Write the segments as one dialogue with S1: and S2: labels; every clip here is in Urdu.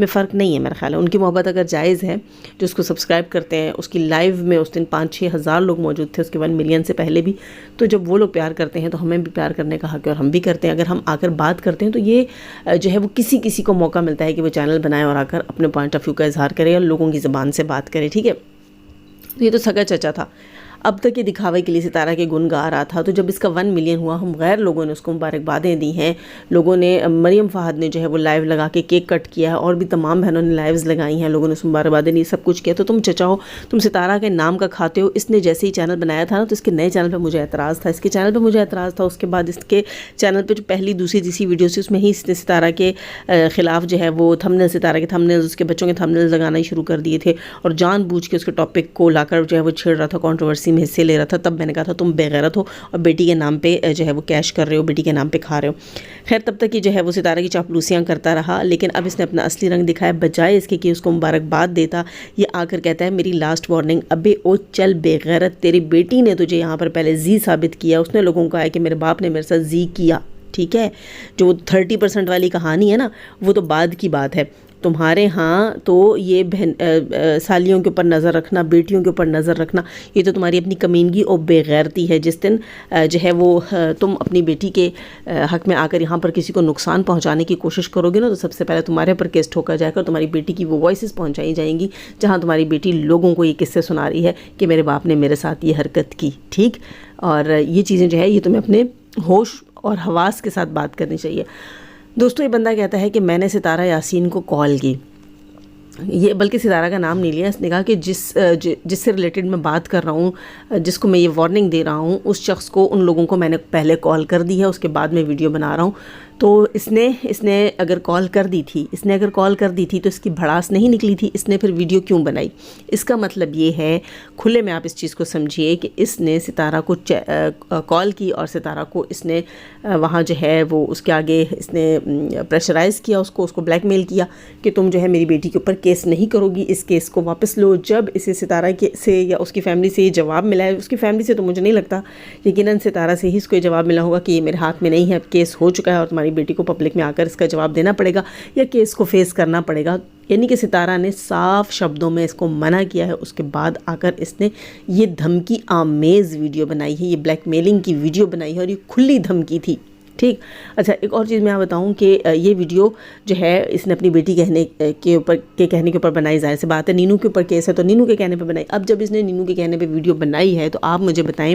S1: میں فرق نہیں ہے میرا خیال ہے. ان کی محبت اگر جائز ہے, جو اس کو سبسکرائب کرتے ہیں, اس کی لائیو میں اس دن 5-6 ہزار لوگ موجود تھے, اس کے 1 ملین سے پہلے بھی, تو جب وہ لوگ پیار کرتے ہیں تو ہمیں بھی پیار کرنے کا حق ہے اور ہم بھی کرتے ہیں. اگر ہم آ کر بات کرتے ہیں تو یہ جو ہے وہ کسی کو موقع ملتا ہے کہ وہ چینل بنائے اور آ کر اپنے پوائنٹ آف ویو کا اظہار کرے یا لوگوں کی زبان سے بات کرے, ٹھیک ہے. یہ تو سگا چچا تھا, اب تک یہ دکھاوے کے لیے ستارہ کے گن گا رہا تھا. تو جب اس کا 1 ملین ہوا, ہم غیر لوگوں نے اس کو مبارکبادیں دی ہیں. لوگوں نے, مریم فہد نے جو ہے وہ لائیو لگا کے کیک کٹ کیا ہے, اور بھی تمام بہنوں نے لائیوز لگائی ہیں, لوگوں نے اس مبارکبادیں دی, سب کچھ کیا. تو تم چچا ہو, تم ستارہ کے نام کا کھاتے ہو. اس نے جیسے ہی چینل بنایا تھا نا, تو اس کے نئے چینل پہ مجھے اعتراض تھا, اس کے چینل پہ مجھے اعتراض تھا. اس کے بعد اس کے چینل پہ جو پہلی دوسری تیسری ویڈیو تھی, اس میں ہی اس نے ستارہ کے خلاف جو ہے وہ تھمبنیل, ستارہ کے تھمبنیل, اس کے بچوں کے تھمبنیل لگانا ہی شروع کر دیے تھے, اور جان بوجھ کے اس کے ٹاپک کو لا کر جو ہے وہ چھیڑ رہا تھا, کنٹروورسی میں حصے لے رہا تھا. تب میں نے کہا تھا تم بے غیرت ہو اور بیٹی کے نام پہ جو ہے وہ کیش کر رہے ہو, بیٹی کے نام پہ کھا رہے ہو. خیر تب تک یہ جو ہے وہ ستارہ کی چاپلوسیاں کرتا رہا, لیکن اب اس نے اپنا اصلی رنگ دکھایا. بجائے اس کے کہ اس کو مبارکباد دیتا, یہ آ کر کہتا ہے میری لاسٹ وارننگ, ابے او چل بے غیرت, تیری بیٹی نے تجھے یہاں پر پہلے زی ثابت کیا. اس نے لوگوں کو کہا کہ میرے باپ نے میرے ساتھ زی کیا, ٹھیک ہے. جو 30% والی کہانی ہے نا, وہ تو بعد کی بات ہے. تمہارے ہاں تو یہ سالیوں کے اوپر نظر رکھنا, بیٹیوں کے اوپر نظر رکھنا, یہ تو تمہاری اپنی کمینگی اور بے غیرتی ہے. جس دن جو ہے وہ تم اپنی بیٹی کے حق میں آ کر یہاں پر کسی کو نقصان پہنچانے کی کوشش کرو گے نا, تو سب سے پہلے تمہارے پر کیس ٹھوکا جائے گا. تمہاری بیٹی کی وہ وائسز پہنچائی جائیں گی جہاں تمہاری بیٹی لوگوں کو یہ قصے سنا رہی ہے کہ میرے باپ نے میرے ساتھ یہ حرکت کی, ٹھیک. اور یہ چیزیں جو ہے یہ تمہیں اپنے ہوش اور حواس کے ساتھ بات کرنی چاہیے. دوستو, یہ بندہ کہتا ہے کہ میں نے ستارہ یاسین کو کال کی, یہ بلکہ ستارہ کا نام نہیں لیا, اس نے کہا کہ جس سے ریلیٹڈ میں بات کر رہا ہوں, جس کو میں یہ وارننگ دے رہا ہوں, اس شخص کو, ان لوگوں کو میں نے پہلے کال کر دی ہے, اس کے بعد میں ویڈیو بنا رہا ہوں. تو اس نے اگر کال کر دی تھی تو اس کی بھڑاس نہیں نکلی تھی, اس نے پھر ویڈیو کیوں بنائی؟ اس کا مطلب یہ ہے, کھلے میں آپ اس چیز کو سمجھیے, کہ اس نے ستارہ کو کال کی اور ستارہ کو اس نے وہاں جو ہے وہ اس کے آگے اس نے پریشرائز کیا, اس کو بلیک میل کیا کہ تم جو ہے میری بیٹی کے اوپر کیس نہیں کرو گی, اس کیس کو واپس لو. جب اسے ستارہ سے یا اس کی فیملی سے یہ جواب ملا ہے, اس کی فیملی سے تو مجھے نہیں لگتا, یقیناً ستارہ سے ہی اس کو یہ جواب ملا ہوگا کہ یہ میرے ہاتھ میں نہیں ہے, کیس ہو چکا ہے اور تمہاری بیٹی کو پبلک میں آ کر اس کا جواب دینا پڑے گا یا کیس کو فیس کرنا پڑے گا. یعنی کہ ستارہ نے صاف شبدوں میں اس کو منع کیا ہے. اس کے بعد آ کر اس نے یہ دھمکی آمیز ویڈیو بنائی ہے, یہ بلیک میلنگ کی ویڈیو بنائی ہے, اور یہ کھلی دھمکی تھی, ٹھیک. اچھا, ایک اور چیز میں آپ بتاؤں کہ یہ ویڈیو جو ہے اس نے اپنی بیٹی کہنے کے اوپر بنائی. ظاہر سی بات ہے, نینو کے اوپر کیس ہے تو نینو کے کہنے پہ بنائی. اب جب اس نے نینو کے کہنے پہ ویڈیو بنائی ہے تو آپ مجھے بتائیں,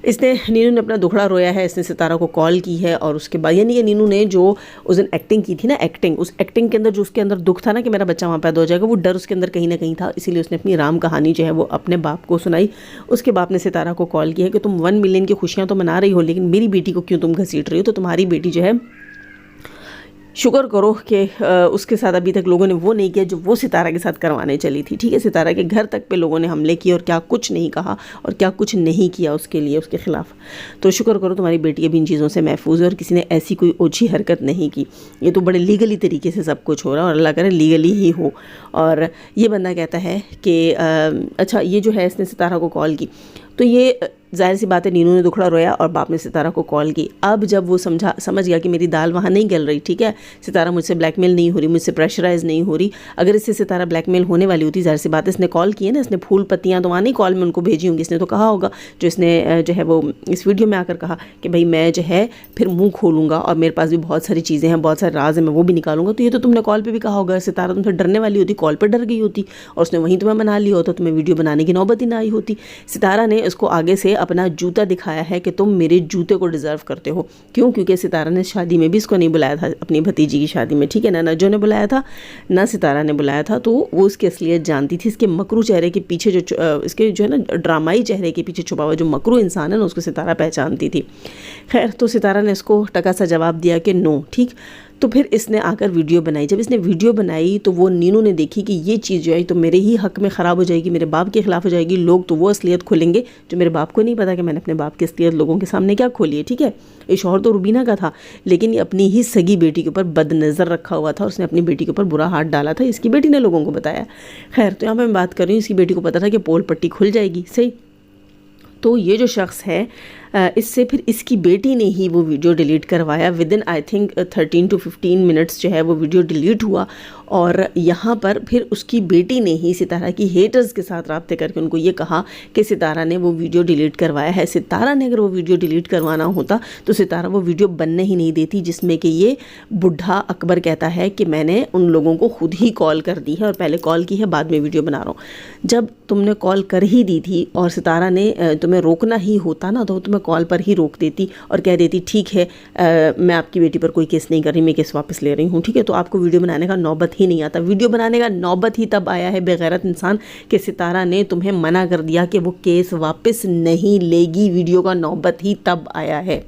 S1: نینو نے اپنا دکھڑا رویا ہے, اس نے ستارہ کو کال کی ہے, اور اس کے بعد یعنی کہ نینو نے جو اس دن ایکٹنگ کی تھی نا, اس ایکٹنگ کے اندر جو اس کے اندر دکھ تھا نا کہ میرا بچہ وہاں پیدا ہو جائے گا, وہ ڈر اس کے اندر کہیں نہ کہیں تھا. اسی لیے اس نے اپنی رام کہانی جو ہے وہ اپنے باپ کو سنائی. اس کے باپ نے ستارہ کو کال کی ہے کہ تم 1 ملین کی خوشیاں تو منا رہی ہو, لیکن میری بیٹی کو کیوں تم گھسیٹ رہی ہو؟ تو تمہاری بیٹی جو ہے شکر کرو کہ اس کے ساتھ ابھی تک لوگوں نے وہ نہیں کیا جو وہ ستارہ کے ساتھ کروانے چلی تھی, ٹھیک ہے. ستارہ کے گھر تک پہ لوگوں نے حملے کیے اور کیا کچھ نہیں کہا اور کیا کچھ نہیں کیا اس کے لیے, اس کے خلاف. تو شکر کرو تمہاری بیٹی ابھی ان چیزوں سے محفوظ ہے اور کسی نے ایسی کوئی اوچھی حرکت نہیں کی. یہ تو بڑے لیگلی طریقے سے سب کچھ ہو رہا ہے, اور اللہ کرے لیگلی ہی ہو. اور یہ بندہ کہتا ہے کہ اچھا, یہ جو ہے اس نے ستارہ کو کال کی, تو یہ ظاہر سی بات ہے نینو نے دکھڑا رویا اور باپ نے ستارہ کو کال کی. اب جب وہ سمجھ گیا کہ میری دال وہاں نہیں گل رہی, ٹھیک ہے, ستارہ مجھ سے بلیک میل نہیں ہو رہی, مجھ سے پریشرائز نہیں ہو رہی. اگر اس سے ستارہ بلیک میل ہونے والی ہوتی, ظاہر سی بات ہے اس نے کال کی ہے نا, اس نے پھول پتیاں تو وہاں نہیں کال میں ان کو بھیجی ہوں گی, اس نے تو کہا ہوگا جو اس نے جو ہے وہ اس ویڈیو میں آ کر کہا کہ بھائی میں جو ہے پھر منہ کھولوں گا اور میرے پاس بھی بہت ساری چیزیں ہیں, بہت سارے راز ہیں, میں وہ بھی نکالوں گا. تو یہ تو تم نے کال پہ بھی کہا ہوگا. ستارہ تم سے ڈرنے والی ہوتی, کال پہ ڈر گئی ہوتی, اور اس نے وہیں تمہیں منا لیا ہوتا, تمہیں ویڈیو بنانے کی نوبت ہی نہ آئی ہوتی. ستارہ نے اس کو آگے سے اپنا جوتا دکھایا ہے کہ تم میرے جوتے کو ڈیزرو کرتے ہو. کیوں؟ کیونکہ ستارہ نے شادی میں بھی اس کو نہیں بلایا تھا, اپنی بھتیجی کی شادی میں, ٹھیک ہے, نہ نجو نے بلایا تھا نہ ستارہ نے بلایا تھا. تو وہ اس کی اصلیت جانتی تھی. اس کے مکرو چہرے کے پیچھے جو اس کے جو ہے نا ڈرامائی چہرے کے پیچھے چھپا ہوا جو مکرو انسان ہے نا, اس کو ستارہ پہچانتی تھی. خیر, تو ستارہ نے اس کو ٹکا سا جواب دیا کہ نو, ٹھیک. تو پھر اس نے آ کر ویڈیو بنائی. جب اس نے ویڈیو بنائی تو وہ نینو نے دیکھی کہ یہ چیز جو ہے تو میرے ہی حق میں خراب ہو جائے گی, میرے باپ کے خلاف ہو جائے گی. لوگ تو وہ اصلیت کھولیں گے جو میرے باپ کو نہیں پتا کہ میں نے اپنے باپ کی اصلیت لوگوں کے سامنے کیا کھولی ہے, ٹھیک ہے. یہ شوہر تو روبینہ کا تھا, لیکن یہ اپنی ہی سگی بیٹی کے اوپر بد نظر رکھا ہوا تھا, اس نے اپنی بیٹی کے اوپر برا ہاتھ ڈالا تھا, اس کی بیٹی نے لوگوں کو بتایا. خیر, تو یہاں پہ میں بات کر رہی ہوں, اس کی بیٹی کو پتا تھا کہ پول پٹی کھل جائے گی, صحیح. تو یہ جو شخص ہے اس سے پھر اس کی بیٹی نے ہی وہ ویڈیو ڈیلیٹ کروایا. With in I think 13 to 15 minutes جو ہے وہ ویڈیو ڈیلیٹ ہوا. اور یہاں پر پھر اس کی بیٹی نے ہی ستارہ کی ہیٹرز کے ساتھ رابطے کر کے ان کو یہ کہا کہ ستارہ نے وہ ویڈیو ڈیلیٹ کروایا ہے. ستارہ نے اگر وہ ویڈیو ڈیلیٹ کروانا ہوتا تو ستارہ وہ ویڈیو بننے ہی نہیں دیتی جس میں کہ یہ بڈھا اکبر کہتا ہے کہ میں نے ان لوگوں کو خود ہی کال کر دی ہے اور پہلے کال کی ہے بعد میں ویڈیو بنا رہا ہوں. جب تم نے کال کر ہی دی تھی اور ستارہ نے تمہیں روکنا ہی ہوتا نا تو تمہیں کال پر ہی روک دیتی اور کہہ دیتی ٹھیک ہے میں آپ کی بیٹی پر کوئی کیس نہیں کر رہی, میں کیس واپس لے رہی ہوں, ٹھیک ہے. تو آپ کو ویڈیو بنانے کا نوبت ہی نہیں آتا. ویڈیو بنانے کا نوبت ہی تب آیا ہے بے غیرت انسان کہ ستارہ نے تمہیں منع کر دیا کہ وہ کیس واپس نہیں لے گی. ویڈیو کا نوبت ہی تب آیا ہے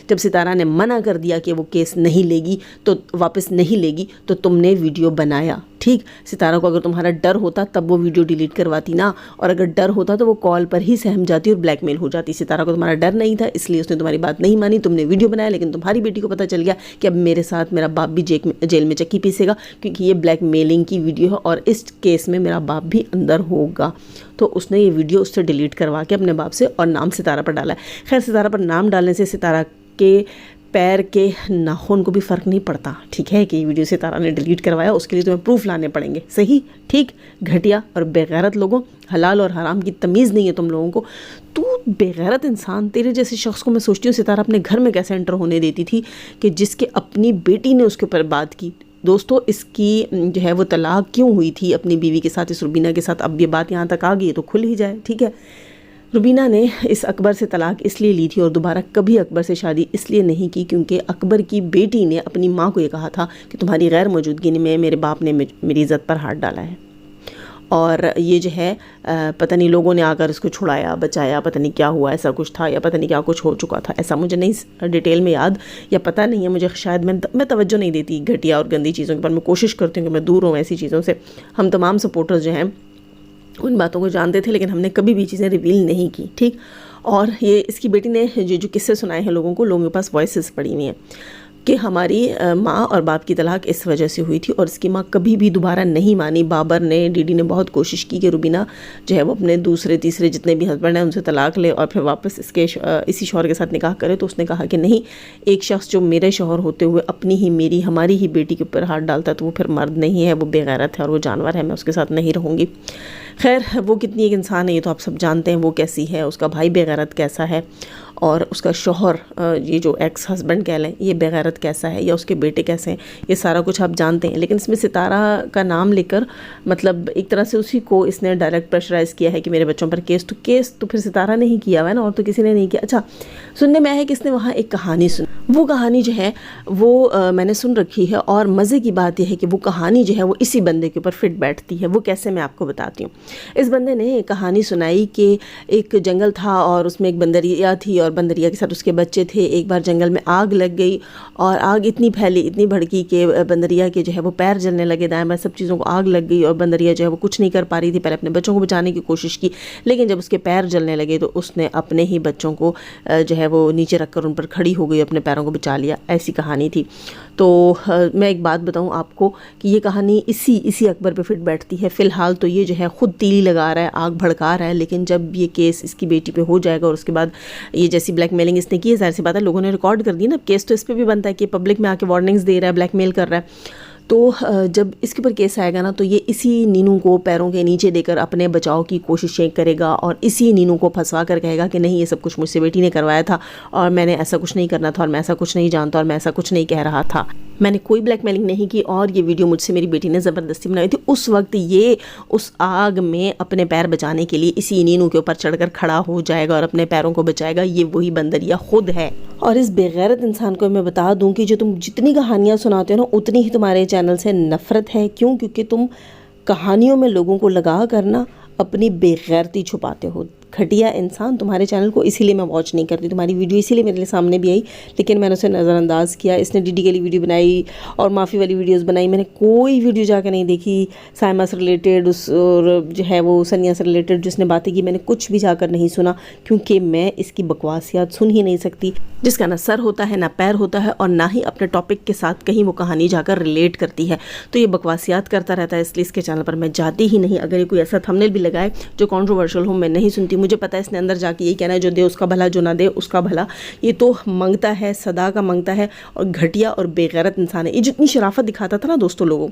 S1: جب ستارہ نے منع کر دیا کہ وہ کیس نہیں لے گی تو واپس نہیں لے گی تو تم نے ویڈیو بنایا. ٹھیک, ستارہ کو اگر تمہارا ڈر ہوتا تب وہ ویڈیو ڈیلیٹ کرواتی نا, اور اگر ڈر ہوتا تو وہ کال پر ہی سہم جاتی اور بلیک میل ہو جاتی. ستارہ کو تمہارا ڈر نہیں تھا اس لیے اس نے تمہاری بات نہیں مانی, تم نے ویڈیو بنایا. لیکن تمہاری بیٹی کو پتہ چل گیا کہ اب میرے ساتھ میرا باپ بھی جیل میں چکی پیسے گا کیونکہ یہ بلیک میلنگ کی ویڈیو ہے اور اس کیس میں میرا باپ بھی اندر ہوگا. تو اس نے یہ ویڈیو اس سے ڈیلیٹ کروا کے اپنے باپ سے اور نام ستارہ پر ڈالا ہے. خیر, ستارہ پر نام ڈالنے سے ستارہ کے پیر کے ناخن کو بھی فرق نہیں پڑتا, ٹھیک ہے, کہ یہ ویڈیو ستارہ نے ڈیلیٹ کروایا. اس کے لیے تمہیں پروف لانے پڑیں گے. صحیح, ٹھیک. گھٹیا اور بے غیرت لوگوں, حلال اور حرام کی تمیز نہیں ہے تم لوگوں کو. تو بے غیرت انسان, تیرے جیسے شخص کو میں سوچتی ہوں ستارہ اپنے گھر میں کیسے انٹر ہونے دیتی تھی کہ جس کے اپنی بیٹی نے اس کے اوپر بات کی. دوستو, اس کی جو ہے وہ طلاق کیوں ہوئی تھی اپنی بیوی کے ساتھ, اس روبینہ کے ساتھ. اب یہ بات یہاں تک آ گئی ہے تو کھل ہی جائے, ٹھیک ہے. روبینہ نے اس اکبر سے طلاق اس لیے لی تھی اور دوبارہ کبھی اکبر سے شادی اس لیے نہیں کی کیونکہ اکبر کی بیٹی نے اپنی ماں کو یہ کہا تھا کہ تمہاری غیر موجودگی میں میرے باپ نے میری عزت پر ہاتھ ڈالا ہے. اور یہ جو ہے پتہ نہیں لوگوں نے آ کر اس کو چھڑایا بچایا, پتہ نہیں کیا ہوا, ایسا کچھ تھا یا پتہ نہیں کیا کچھ ہو چکا تھا, ایسا مجھے نہیں ڈیٹیل میں یاد یا پتہ نہیں ہے مجھے. شاید میں توجہ نہیں دیتی گھٹیا اور گندی چیزوں کے پر, میں کوشش کرتی ہوں کہ میں دور ہوں ایسی چیزوں سے. ہم تمام سپورٹرز جو ہیں ان باتوں کو جانتے تھے لیکن ہم نے کبھی بھی چیزیں ریویل نہیں کی, ٹھیک. اور یہ اس کی بیٹی نے جو قصے سنائے ہیں لوگوں کے پاس وائسز پڑی ہوئی ہیں کہ ہماری ماں اور باپ کی طلاق اس وجہ سے ہوئی تھی اور اس کی ماں کبھی بھی دوبارہ نہیں مانی. بابر نے, ڈی ڈی نے بہت کوشش کی کہ روبینہ جو ہے وہ اپنے دوسرے تیسرے جتنے بھی ہسبینڈ ہیں ان سے طلاق لے اور پھر واپس اسی شوہر کے ساتھ نکاح کرے. تو اس نے کہا کہ نہیں, ایک شخص جو میرے شوہر ہوتے ہوئے اپنی ہی ہماری ہی بیٹی کے اوپر ہاتھ ڈالتا ہے تو وہ پھر مرد نہیں ہے, وہ بے غیرت ہے اور وہ جانور ہے, میں اس کے ساتھ نہیں رہوں گی. خیر, وہ کتنی ایک انسان ہے یہ تو آپ سب جانتے ہیں, وہ کیسی ہے, اس کا بھائی بے غیرت کیسا ہے اور اس کا شوہر یہ جو ایکس ہسبینڈ کہہ لیں یہ بے غیرت کیسا ہے یا اس کے بیٹے کیسے ہیں, یہ سارا کچھ آپ جانتے ہیں. لیکن اس میں ستارہ کا نام لے کر مطلب ایک طرح سے اسی کو اس نے ڈائریکٹ پریشرائز کیا ہے کہ میرے بچوں پر کیس تو پھر ستارہ نے ہی کیا ہوا ہے نا, اور تو کسی نے نہیں کیا. اچھا, سننے میں ہے کہ اس نے وہاں ایک کہانی سنی, وہ کہانی جو ہے وہ میں نے سن رکھی ہے اور مزے کی بات یہ ہے کہ وہ کہانی جو ہے وہ اسی بندے کے اوپر فٹ بیٹھتی ہے. وہ کیسے, میں آپ کو بتاتی ہوں. اس بندے نے ایک کہانی سنائی کہ ایک جنگل تھا اور اس میں ایک بندریا تھی اور بندریا کے ساتھ اس کے بچے تھے. ایک بار جنگل میں آگ لگ گئی اور آگ اتنی پھیلی اتنی بھڑکی کہ بندریا کے جو ہے وہ پیر جلنے لگے, دائیں بائیں سب چیزوں کو آگ لگ گئی اور بندریا جو ہے وہ کچھ نہیں کر پا رہی تھی. پہلے اپنے بچوں کو بچانے کی کوشش کی لیکن جب اس کے پیر جلنے لگے تو اس نے اپنے ہی بچوں کو جو ہے وہ نیچے رکھ کر ان پر کھڑی ہو گئی, اپنے پیروں کو بچا لیا. ایسی کہانی تھی. تو میں ایک بات بتاؤں آپ کو کہ یہ کہانی اسی اکبر پہ فٹ بیٹھتی ہے. فی الحال تو یہ جو ہے خود تیلی لگا رہا ہے, آگ بھڑکا رہا ہے, لیکن جب یہ کیس اس کی بیٹی پہ ہو جائے گا اور اس کے بعد یہ جیسی بلیک میلنگ اس نے کی ہے, ظاہر سی بات ہے لوگوں نے ریکارڈ کر دی نا, کیس تو اس پہ بھی بنتا ہے کہ پبلک میں آ کے وارننگز دے رہا ہے, بلیک میل کر رہا ہے. تو جب اس کے اوپر کیس آئے گا نا تو یہ اسی نینو کو پیروں کے نیچے دے کر اپنے بچاؤ کی کوششیں کرے گا اور اسی نینو کو پھنسوا کر کہے گا کہ نہیں یہ سب کچھ مجھ سے بیٹی نے کروایا تھا اور میں نے ایسا کچھ نہیں کرنا تھا اور میں ایسا کچھ نہیں جانتا اور میں ایسا کچھ نہیں کہہ رہا تھا, میں نے کوئی بلیک میلنگ نہیں کی اور یہ ویڈیو مجھ سے میری بیٹی نے زبردستی بنائی تھی. اس وقت یہ اس آگ میں اپنے پیر بچانے کے لیے اسی نینو کے اوپر چڑھ کر کھڑا ہو جائے گا اور اپنے پیروں کو بچائے گا. یہ وہی بندریا خود ہے. اور اس بے غیرت انسان کو میں بتا دوں کہ جو تم جتنی کہانیاں سناتے ہو نا اتنی ہی تمہارے چینل سے نفرت ہے. کیوں؟ کیونکہ تم کہانیوں میں لوگوں کو لگا کرنا اپنی بے غیرتی چھپاتے ہو. گھٹیا انسان, تمہارے چینل کو اسی لیے میں واچ نہیں کرتی, تمہاری ویڈیو اسی لیے میرے سامنے بھی آئی لیکن میں نے اسے نظر انداز کیا. اس نے ڈی ڈی کے لیے ویڈیو بنائی اور معافی والی ویڈیوز بنائی, میں نے کوئی ویڈیو جا کے نہیں دیکھی سائمہ سے ریلیٹڈ اور جو ہے وہ سنیا سے ریلیٹڈ جس نے باتیں کی, میں نے کچھ بھی جا کر نہیں سنا کیونکہ میں اس کی بکواسیات سن ہی نہیں سکتی جس کا نہ سر ہوتا ہے نہ پیر ہوتا ہے اور نہ ہی اپنے ٹاپک کے ساتھ کہیں وہ کہانی جا کر ریلیٹ کرتی ہے. تو یہ بکواسیات کرتا رہتا ہے, اس لیے اس کے چینل پر میں جاتی ہی نہیں. اگر یہ کوئی ایسا تھمبنیل بھی لگائے جو کنٹروورشل ہو میں نہیں سنتی. مجھے پتہ ہے اس نے اندر جا کے یہی کہنا ہے جو دے اس کا بھلا، جو نہ دے اس کا بھلا. یہ تو منگتا ہے، صدا کا منگتا ہے اور گھٹیا اور بے غیرت انسان ہے. یہ جتنی شرافت دکھاتا تھا نا دوستوں لوگوں،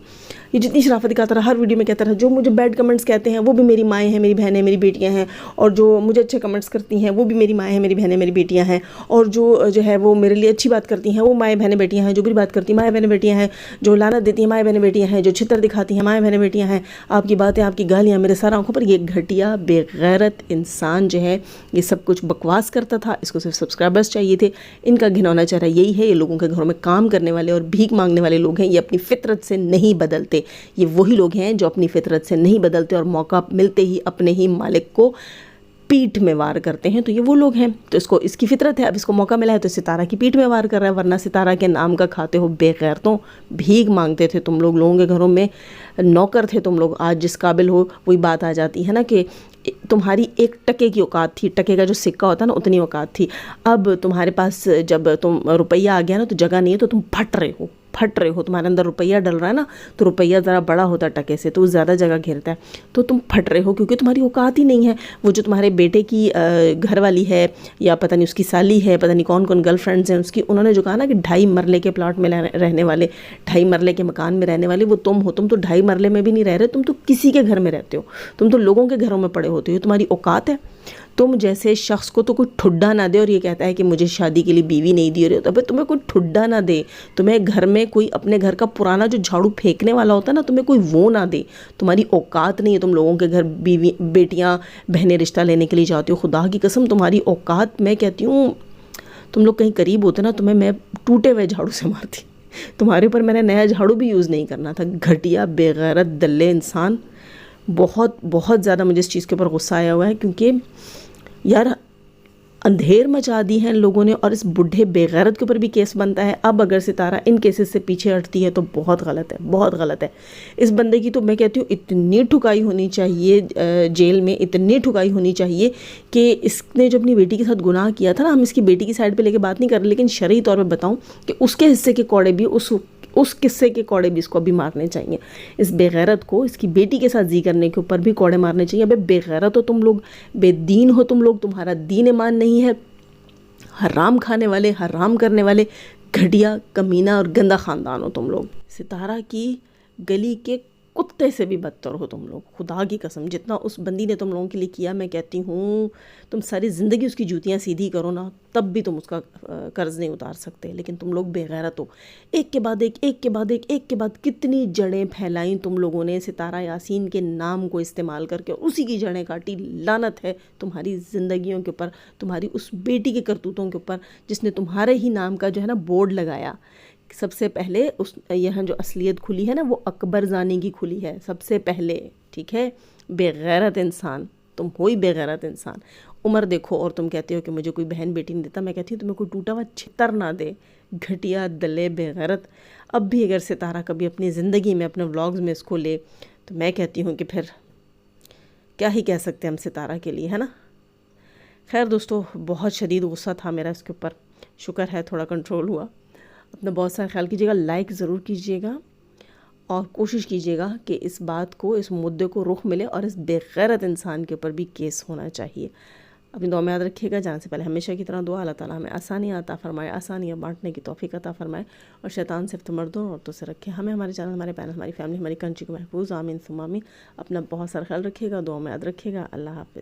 S1: یہ جتنی شرافت دکھاتا رہا، ہر ویڈیو میں کہتا رہا جو مجھے بیڈ کمنٹس کہتے ہیں وہ بھی میری مائیں ہیں، میری بہنیں، میری بیٹیاں ہیں، اور جو مجھے اچھے کمنٹس کرتی ہیں وہ بھی میری مائیں ہیں، میری بہنیں، میری بیٹیاں ہیں، اور جو ہے وہ میرے لیے اچھی بات کرتی ہیں وہ مائیں بہنیں بیٹیاں ہیں، جو بری بات کرتی ہیں مائیں بہنیں بیٹیاں ہیں، جو لعنت دیتی ہیں مائیں بہنیں بیٹیاں ہیں، جو چھتر دکھاتی ہیں مائیں بہنیں بیٹیاں ہیں. آپ کی باتیں، آپ کی گالیاں میرے سارے آنکھوں پر. یہ گھٹیا بے غیرت انسان جو ہے یہ سب کچھ بکواس کرتا تھا. اس کو صرف سبسکرائبرز چاہیے تھے. ان کا گھنونا چہرہ یہی ہے. یہ لوگوں کے گھروں میں کام کرنے والے اور بھیک مانگنے والے لوگ ہیں. یہ اپنی فطرت سے نہیں بدلتے. یہ وہی لوگ ہیں جو اپنی فطرت سے نہیں بدلتے اور موقع ملتے ہی اپنے ہی مالک کو پیٹھ میں وار کرتے ہیں. تو یہ وہ لوگ ہیں. تو اس کی فطرت ہے. اب اس کو موقع ملا ہے تو ستارہ کی پیٹھ میں وار کر رہا ہے. ورنہ ستارہ کے نام کا کھاتے ہو بے غیرتوں. بھیک مانگتے تھے تم لوگ، لوگوں کے گھروں میں نوکر تھے تم لوگ. آج جس قابل ہو وہی بات آ جاتی ہے نا کہ تمہاری ایک ٹکے کی اوقات تھی. ٹکے کا جو سکہ ہوتا ہے نا اتنی اوقات تھی. اب تمہارے پاس جب تم روپیہ آ گیا نا تو جگہ نہیں ہے، تو تم پھٹ رہے ہو. تمہارے اندر روپیہ ڈل رہا ہے نا، تو روپیہ ذرا بڑا ہوتا ہے ٹکے سے تو وہ زیادہ جگہ گھیرتا ہے. تو تم پھٹ رہے ہو کیونکہ تمہاری اوقات ہی نہیں ہے. وہ جو تمہارے بیٹے کی گھر والی ہے یا پتہ نہیں اس کی سالی ہے، پتہ نہیں کون کون گرل فرینڈز ہیں اس کی، انہوں نے جو کہا نا کہ 2.5 مرلے کے پلاٹ میں رہنے والے، 2.5 مرلے کے مکان میں رہنے والے وہ تم ہو. تم تو 2.5 مرلے میں بھی نہیں رہ رہے. تم تو کسی کے گھر میں رہتے ہو. تم تو لوگوں کے گھروں میں پڑے ہوتے ہو. تمہاری اوقات ہے. تم جیسے شخص کو تو کوئی ٹھڈا نہ دے اور یہ کہتا ہے کہ مجھے شادی کے لیے بیوی نہیں دی رہی ہو. تو تمہیں کوئی ٹھڈا نہ دے. تمہیں گھر میں کوئی اپنے گھر کا پرانا جو جھاڑو پھینکنے والا ہوتا ہے نا، تمہیں کوئی وہ نہ دے. تمہاری اوقات نہیں ہے. تم لوگوں کے گھر بیوی بیٹیاں بہنیں رشتہ لینے کے لیے جاتی ہو. خدا کی قسم تمہاری اوقات، میں کہتی ہوں تم لوگ کہیں قریب ہوتے نا تمہیں میں ٹوٹے ہوئے جھاڑو سے مارتی. تمہارے اوپر میں نے نیا جھاڑو بھی یوز نہیں کرنا تھا. گھٹیا بے غیرت دلے انسان. بہت بہت زیادہ مجھے اس چیز کے اوپر غصہ آیا ہوا ہے کیونکہ یار اندھیر مچا دی ہیں لوگوں نے. اور اس بڈھے بے غیرت کے اوپر بھی کیس بنتا ہے. اب اگر ستارہ ان کیسز سے پیچھے ہٹتی ہے تو بہت غلط ہے، بہت غلط ہے. اس بندے کی تو میں کہتی ہوں اتنی ٹھکائی ہونی چاہیے جیل میں، اتنی ٹھکائی ہونی چاہیے کہ اس نے جو اپنی بیٹی کے ساتھ گناہ کیا تھا نا، ہم اس کی بیٹی کی سائڈ پہ لے کے بات نہیں کر رہے، لیکن شرعی طور پہ بتاؤں کہ اس کے حصے کے کوڑے بھی اس قصے کے کوڑے بھی اس کو ابھی مارنے چاہیے. اس بے غیرت کو اس کی بیٹی کے ساتھ زی کرنے کے اوپر بھی کوڑے مارنے چاہیے. ابے بے غیرت ہو تم لوگ، بے دین ہو تم لوگ. تمہارا دین ایمان نہیں ہے. حرام کھانے والے، حرام کرنے والے، گھٹیا کمینہ اور گندا خاندان ہو تم لوگ. ستارہ کی گلی کے کتے سے بھی بدتر ہو تم لوگ. خدا کی قسم جتنا اس بندی نے تم لوگوں کے لیے کیا، میں کہتی ہوں تم ساری زندگی اس کی جوتیاں سیدھی کرو نا تب بھی تم اس کا قرض نہیں اتار سکتے. لیکن تم لوگ بے غیرت ہو. ایک کے بعد ایک، ایک کے بعد ایک، ایک کے بعد کتنی جڑیں پھیلائیں تم لوگوں نے ستارہ یاسین کے نام کو استعمال کر کے، اسی کی جڑیں کاٹی. لعنت ہے تمہاری زندگیوں کے اوپر، تمہاری اس بیٹی کے کرتوتوں کے اوپر جس نے تمہارے ہی نام کا جو ہے نا بورڈ لگایا. سب سے پہلے یہاں جو اصلیت کھلی ہے نا وہ اکبر زانی کی کھلی ہے سب سے پہلے. ٹھیک ہے، بے غیرت انسان تم ہوئی، بے غیرت انسان. عمر دیکھو اور تم کہتے ہو کہ مجھے کوئی بہن بیٹی نہیں دیتا. میں کہتی ہوں تمہیں کوئی ٹوٹا ہوا چھتر نہ دے. گھٹیا دلے بے غیرت. اب بھی اگر ستارہ کبھی اپنی زندگی میں اپنے ولاگز میں اس کو لے تو میں کہتی ہوں کہ پھر کیا ہی کہہ سکتے ہم ستارہ کے لیے، ہے نا. خیر دوستو، بہت شدید غصہ تھا میرا اس کے اوپر. شکر ہے تھوڑا کنٹرول ہوا. اپنا بہت سارا خیال کیجیے گا، لائک ضرور کیجیے گا اور کوشش کیجیے گا کہ اس بات کو، اس مدعے کو رخ ملے اور اس بے غیرت انسان کے اوپر بھی کیس ہونا چاہیے. اپنی دعا میں یاد رکھیے گا. جانے سے پہلے ہمیشہ کی طرح دعا، اللہ تعالیٰ ہمیں آسانیاں عطا فرمائے، آسانیاں بانٹنے کی توفیق عطا فرمائے اور شیطان صرف مردوں اور عورتوں سے رکھے. ہمیں، ہمارے چینل، ہمارے پینل، ہماری فیملی، ہماری کنٹری کو محفوظ. آمین ثم آمین. اپنا بہت سارا خیال رکھیے گا، دعا میں یاد رکھیے گا. اللہ حافظ.